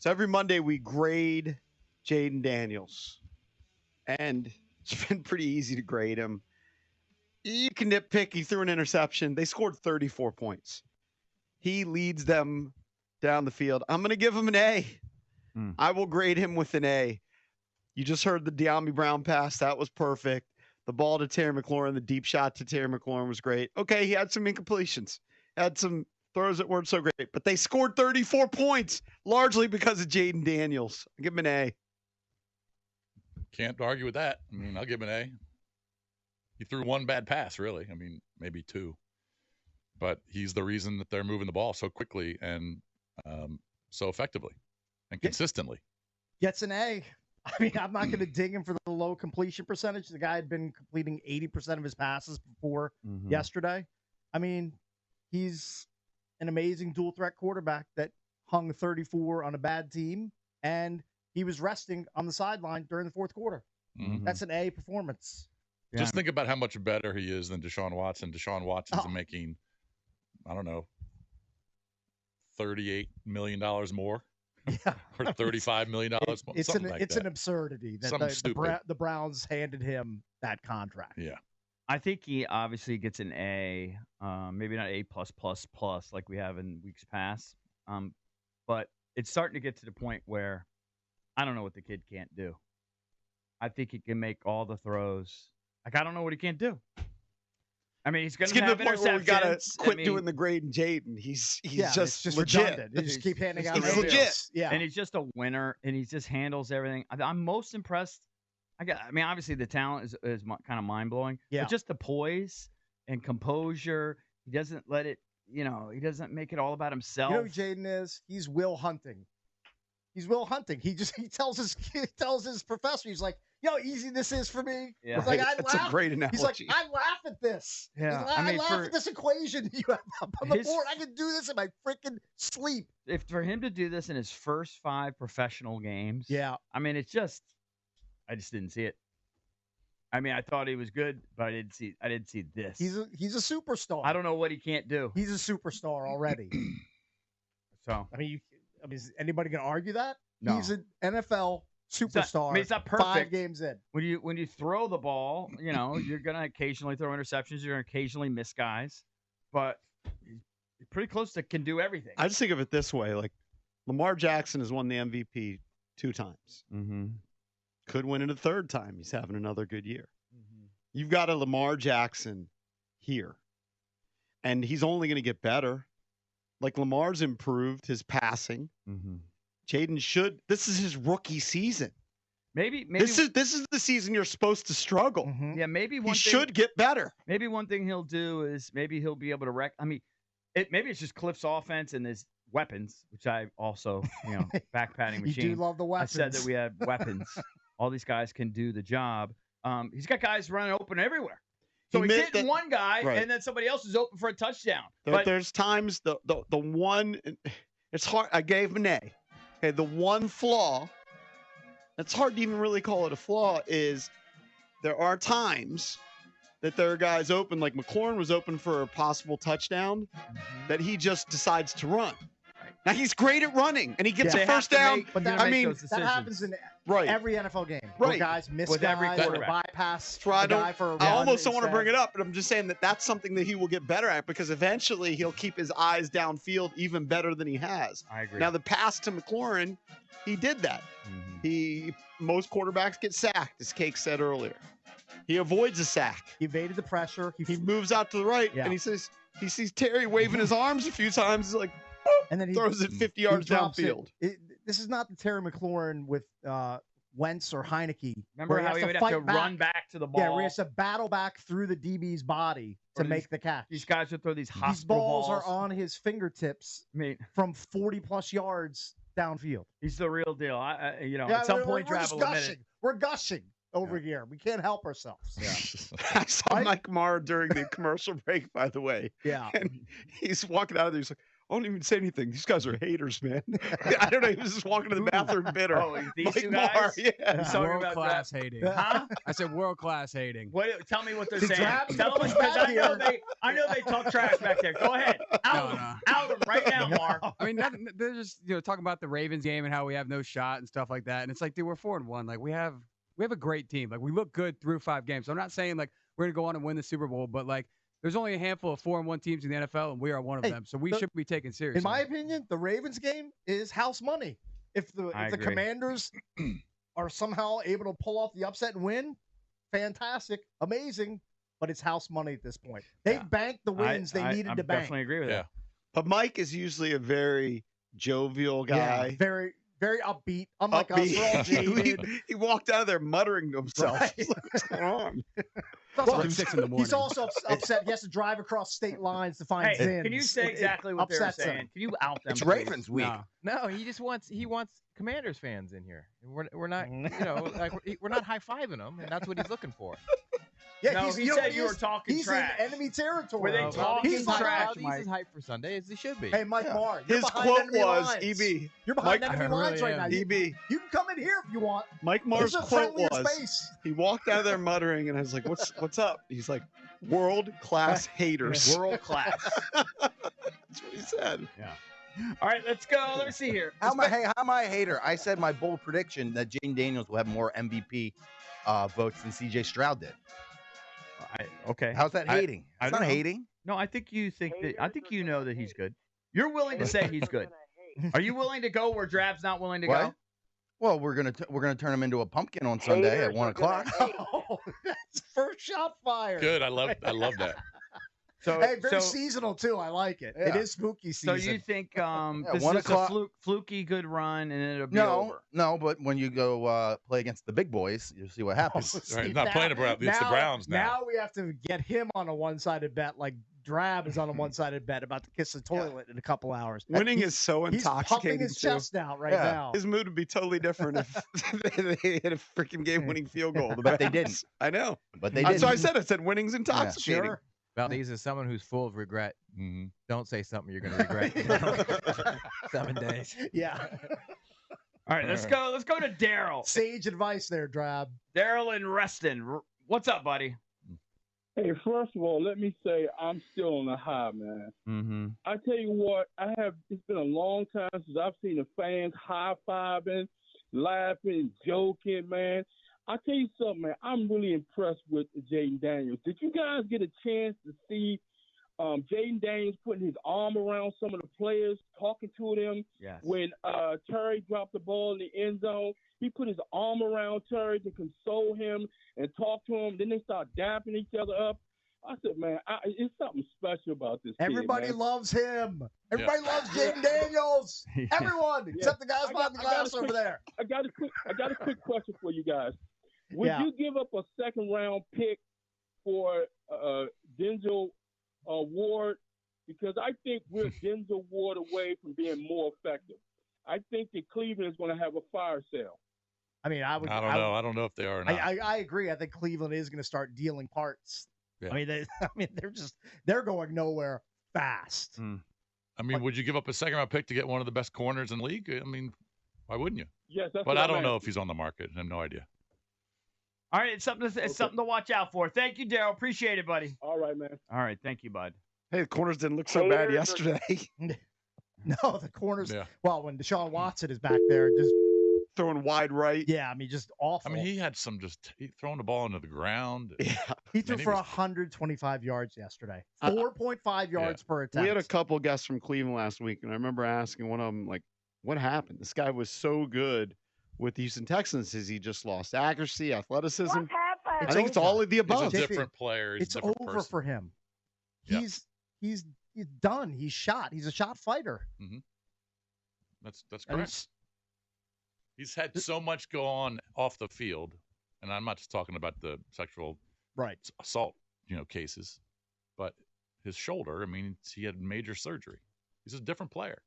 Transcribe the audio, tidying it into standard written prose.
So every Monday we grade Jayden Daniels, and it's been pretty easy to grade him. You can nitpick. He threw an interception. They scored 34 points. He leads them down the field. I'm going to give him an A. I will grade him with an A. You just heard the De'Ami Brown pass. That was perfect. The ball to Terry McLaurin, the deep shot to Terry McLaurin was great. Okay, he had some incompletions. Had some throws that weren't so great. But they scored 34 points, largely because of Jayden Daniels. I give him an A. Can't argue with that. I mean, I'll give him an A. He threw one bad pass, really. I mean, maybe two. But he's the reason that they're moving the ball so quickly and so effectively and consistently. Gets an A. I mean, I'm not going to dig him for the low completion percentage. The guy had been completing 80% of his passes before yesterday. I mean, he's an amazing dual threat quarterback that hung 34 on a bad team, and he was resting on the sideline during the fourth quarter. That's an A performance. Yeah. Just think about how much better he is than Deshaun Watson. Deshaun Watson's making, I don't know, $38 million more. Yeah, or $35 million more. It's an absurdity that the Browns handed him that contract. Yeah. I think he obviously gets an A, maybe not A+++ like we have in weeks past. But it's starting to get to the point where I don't know what the kid can't do. I think he can make all the throws. Like, I don't know what he can't do. I mean, he's going to have interceptions. We got to quit doing the Gradin Jayden. He's just legit. They just keep handing out. He's legit. Yeah. And he's just a winner, and he just handles everything. I'm most impressed. I mean, obviously the talent is kind of mind-blowing. Yeah. But just the poise and composure. He doesn't let it, he doesn't make it all about himself. You know who Jayden is? He's Will Hunting. He tells his professor, he's like, yo, easy this is for me. Yeah. It's like, That's a great analogy. He's like, I laugh at this. Yeah. I laugh at this equation you have up on the board. I can do this in my freaking sleep. If for him to do this in his first 5 professional games, yeah. I mean, I just didn't see it. I mean, I thought he was good, but I didn't see this. He's a superstar. I don't know what he can't do. He's a superstar already. So I mean, is anybody going to argue that? No. He's an NFL superstar. It's not perfect. 5 games in. When you throw the ball, you're going to occasionally throw interceptions. You're going to occasionally miss guys, but you're pretty close to can do everything. I just think of it this way: like Lamar Jackson has won the MVP 2 times. Could win it a 3rd time. He's having another good year. You've got a Lamar Jackson here, and he's only going to get better. Like, Lamar's improved his passing. Jayden should. This is his rookie season. Maybe this is the season you're supposed to struggle. Yeah, maybe he should get better. Maybe one thing he'll do is maybe he'll be able to maybe it's just Cliff's offense and his weapons, which I also back patting machine. You do love the weapons. I said that we had weapons. All these guys can do the job. He's got guys running open everywhere. So he's hitting one guy, and then somebody else is open for a touchdown. But there's times the one, it's hard. I gave him an A. Okay, the one flaw, it's hard to even really call it a flaw, is there are times that there are guys open, like McLaurin was open for a possible touchdown, that he just decides to run. Now, he's great at running, and he gets a first down. But that happens in every NFL game. Where guys miss with every or bypass I almost don't want to bring it up, but I'm just saying that's something that he will get better at, because eventually he'll keep his eyes downfield even better than he has. I agree. Now, the pass to McLaurin, he did that. Most quarterbacks get sacked, as Cake said earlier. He avoids a sack. He evaded the pressure. He moves out to the right, and he sees Terry waving his arms a few times. He's like, and then he throws it 50 yards downfield. This is not the Terry McLaurin with Wentz or Heineke. Remember how he would have to run back to the ball? Yeah, where he has to battle back through the DB's body to make the catch. These guys would throw these hospital These balls are on his fingertips from 40-plus yards downfield. He's the real deal. At some point, we're just gushing. We're gushing over here. We can't help ourselves. Yeah. I saw Mike Marr during the commercial break, by the way. Yeah. And he's walking out of there. He's like, I won't even say anything. These guys are haters, man. I don't know. He was just walking to the bathroom bitter. Oh, these Mike two Marr, guys? yeah. He's talking World about class hating. Huh? I said world class hating. What? Tell me what they're See, saying. Drab's Tell gonna them push because back I know they talk trash back there. Go ahead. Out them. No. Out them right now, Mar. I mean, they're just talking about the Ravens game and how we have no shot and stuff like that. And it's like, dude, we're 4-1. Like we have a great team. Like we look good through 5 games. So I'm not saying like we're gonna go on and win the Super Bowl, but like there's only a handful of 4-1 teams in the NFL, and we are one of them. So we should be taken seriously. In my opinion, the Ravens game is house money. If the agree. Commanders are somehow able to pull off the upset and win, fantastic, amazing. But it's house money at this point. They've banked the wins they needed I to bank. definitely agree with that. But Mike is usually a very jovial guy. Yeah, very, very upbeat. Unlike us, we're all jaded. he walked out of there muttering to himself. Right. He's like, what's going on? Well, 6 in the morning. He's also upset. He has to drive across state lines to find Hey, Zins. can you say exactly what they were upsets him. saying? Can you out them? It's please? Ravens week. No. No, he wants Commanders fans in here. We're not, like we're not high fiving them, and that's what he's looking for. Yeah, No, he's, he you know said what you were talking he's trash. in enemy territory. Were they talking He's like, trash, He's Mike? as hype for Sunday as he should be. Hey, Mike Marr, you're His behind quote enemy was, lines. EB. You're behind Mike- enemy I really lines right am. now. EB. You can come in here if you want. Mike Marr's It's a quote friendlier was, space. he walked out of there muttering, and I was like, what's up? He's like, world-class haters. World class. That's what he said. All right, let's go. Let me see here. How am I a hater? I said my bold prediction that Jayden Daniels will have more MVP votes than CJ Stroud did. Okay. How's that hating? I It's don't not know. hating. No, I think you think that. I think you know that he's good. You're willing to say he's good. Are you willing to go where Drab's not willing to What? go? Well, we're gonna turn him into a pumpkin on Sunday at 1 o'clock. Oh, that's first shot fired. Good. I love that. So, Hey, very so, seasonal too. I like it. It Yeah. is spooky so season. you think this 1 is o'clock. a fluky good run and it'll be No, over? no, but when you go play against the big boys, you'll see what happens. See, Right, not playing it's the Browns now. Now we have to get him on a one-sided bet, like Drab is on a one-sided bet about to kiss the toilet in a couple hours. Winning is so He's pumping intoxicating, his too. chest out right Yeah. now. His mood would be totally different if they hit a freaking game-winning field goal. But they Bears. didn't. I know. But they That's didn't. what I said. Winning's intoxicating. Sure. Valdez is someone who's full of regret. Mhm. Don't say something you're going to regret. 7 days. Yeah. All right, let's go. Let's go to Daryl. Sage advice there, Drab. Daryl in Reston. What's up, buddy? Hey, first of all, let me say I'm still on the high, man. Mm-hmm. I tell you what, it's been a long time since I've seen the fans high-fiving, laughing, joking, man. I tell you something, man, I'm really impressed with Jayden Daniels. Did you guys get a chance to see Jayden Daniels putting his arm around some of the players, talking to them? Yes. When Terry dropped the ball in the end zone, he put his arm around Terry to console him and talk to him. Then they start dapping each other up. I said, man, it's something special about this Everybody kid, man. loves him. Everybody loves Jayden Daniels. Everyone, except the guys I behind got- the I got glass a over quick- there. I got a quick question for you guys. Would Yeah. you give up a second-round pick for Denzel Ward? Because I think we're Denzel Ward away from being more effective. I think that Cleveland is going to have a fire sale. I mean, I would. I don't know. I don't know if they are or not. I agree. I think Cleveland is going to start dealing parts. Yeah. I mean, they're going nowhere fast. I mean, would you give up a second-round pick to get one of the best corners in the league? I mean, why wouldn't you? Yes, that's But what I I'm don't know if asking. he's on the market. I have no idea. All right, it's something to watch out for. Thank you, Daryl. Appreciate it, buddy. All right, man. All right, thank you, bud. Hey, the corners didn't look so bad yesterday. No, the corners. Yeah. Well, when Deshaun Watson is back there, just Throwing wide right. yeah, I mean, just awful. I mean, he had some throwing the ball into the ground. Yeah. he threw man, he for was- 125 yards yesterday. I- 4.5 yards per attempt. We had a couple guests from Cleveland last week, and I remember asking one of them, like, what happened? This guy was so good with the Houston Texans. Has he just lost accuracy, athleticism? I think it's over. all of the He's above. a JP, different player. He's It's a different over person. for him. Yeah. He's done. He's shot. He's a shot fighter. That's And correct. it's- He's had so much go on off the field, and I'm not just talking about the sexual right. assault, cases, but his shoulder. I mean, he had major surgery. He's a different player.